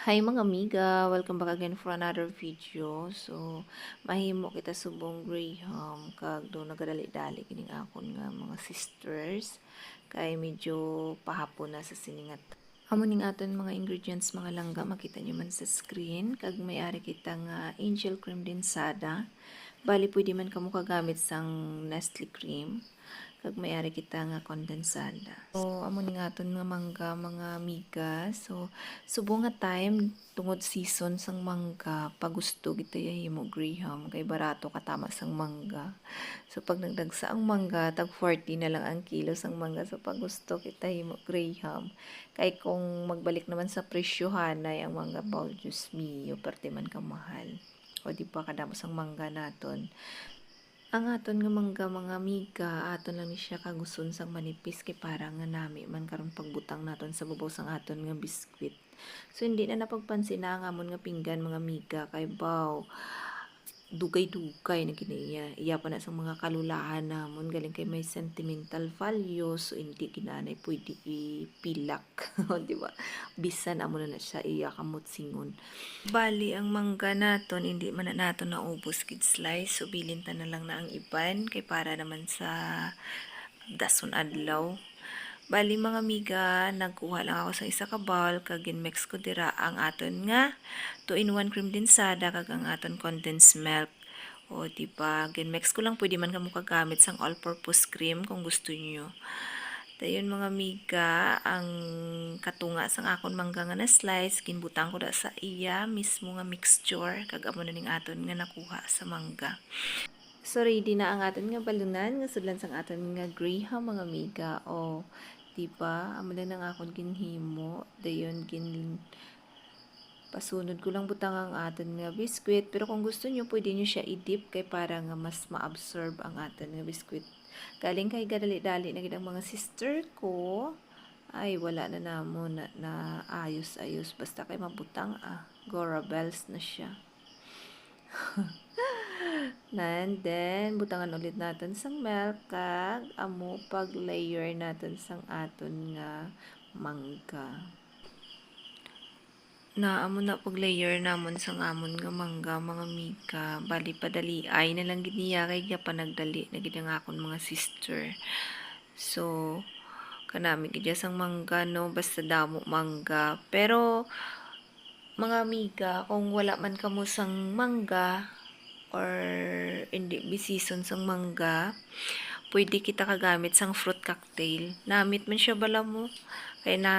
Hi mga amiga, welcome back again for another video. So, mahimo kita subong Graham kag do nagadali-dali kining akon nga mga sisters kay medyo pahapon na sa siningat. Amo ning aton mga ingredients mga langga makita nyo man sa screen kag may-ari kita nga angel cream densada. Bali pwede man kamo kagamit sang Nestle cream kag may-ari kita nga kondensada. So amo ning aton nga mangga mga miga. So subo nga time tungod season sang mangga pag gusto kita himo Graham kay barato katama sang mangga. So pag nagdagsa ang mangga tag 40 na lang ang kilo sang mangga. So pag gusto kita himo Graham kay kung magbalik naman sa presyohan ay ang mangga bawal Diyos mio parte man ka mahal. O di pa kadamos ang mangga naton. Ang aton nga mangga mga miga, aton lang ni siya kaguson sang manipis kay para nga nami man karon pagbutang naton sa babaw sang aton nga biskwit. So hindi na napagpansin na ang amon nga pinggan mga miga kay baw dugay-dugay na giniya. Iya pa na sa mga kalulahan namon galing kay may sentimental value so hindi ginanay pwede ipilak. Di ba? Bisan amo na siya iya kamot singon. Bali ang mangga naton hindi man na naton naubos kid slice so bilin ta na lang na ang iban kay para naman sa dason adlaw. Bali mga miga, nagkuha lang ako sa isa ka bowl kag ginmix ko dira ang aton nga 2-in-1 cream densada kag ang aton condensed milk. O diba, ginmix ko lang pwede man kamo kagamit sang all-purpose cream kung gusto niyo. Dayon mga miga, ang katunga sang akon mangga nga na slice ginbutang ko da sa iya mismo nga mixture kag amo na ning aton nga nakuha sa mangga. So ready na ang aton nga balunan nga sudlan sang aton nga Graham mga miga. O diba, amo lang ang akon ginhimo. Dayon pasunod ko lang butang ang aton nga biskwit pero kung gusto niyo pwede niyo siya i-dip kay para nga mas ma-absorb ang aton nga biskwit. Galing kay gadali-dali na gid ang mga sister ko. Ay wala na namo na ayos-ayos basta kay mabutang Gora Bells na siya. And then butangan ulit natin sang milk kag amo pag layer natin sang aton nga mangga. Na amo na pag layer namon sang amon nga mangga mga miga bali padali ay na lang giniya kay pa nagdali na gid ang akon mga sister. So kanami gid sang mangga no basta damo mangga pero mga miga kung wala man kamo sang mangga or hindi bisison sang mangga pwede kita kagamit sang fruit cocktail. Namit man siya bala mo. Kaya na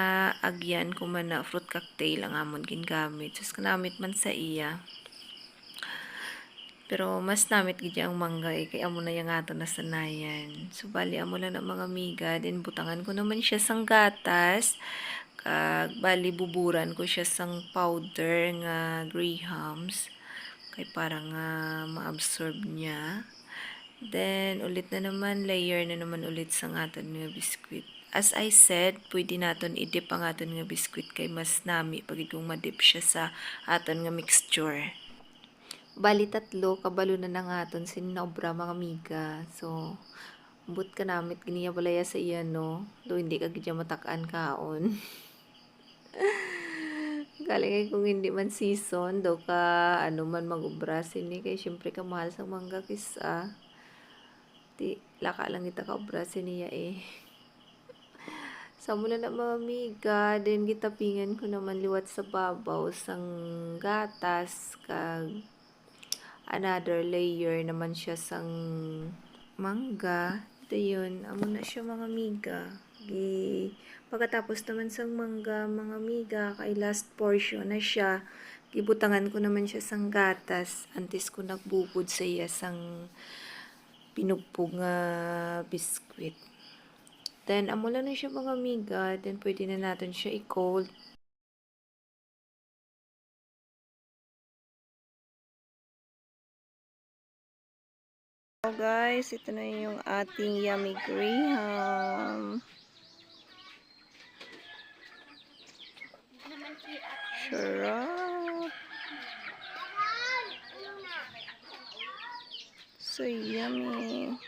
agyan ko man na fruit cocktail ang amon gingamit. Sus kanamit man sa iya. Pero mas namit gid ang mangga kay amo na yang ato nasanayan. So bali amo lang na mga miga then butangan ko naman siya sang gatas. Kag bali buburan ko siya sang powder nga Grahams kay para nga ma-absorb niya. Then, ulit na naman, layer na naman ulit sa aton nga biskwit. As I said, pwede naton i-dip ang aton nga biskwit kay mas nami pag kung ma-dip siya sa aton nga mixture. Bali tatlo, kabalo na ng aton sinobra mga miga. So, but ka namit ganiya balaya sa iya no. Do hindi ka gidya matakaan kaon. Galing kay kung hindi man season, daw ka ano man mag-ubra sini kay syempre ka mahal sa mangga kisa. Di, laka lang kita ka-obra niya eh. Sa mula na mga miga, then gitapingan ko naman liwat sa babaw sang gatas kag another layer naman siya sang mangga. Ito yun, amo na siya mga miga. Pagkatapos naman sang mangga, mga miga, kay last portion na siya. Gibutangan ko naman siya sang gatas. Antes ko nagbubod sa iya sang pinugpog nga biskwit. Then, amo lang na siya mga miga. Then, pwede na natin siya i-cold. So, guys, ito na yung ating yummy Graham. Sarap. So, yummy.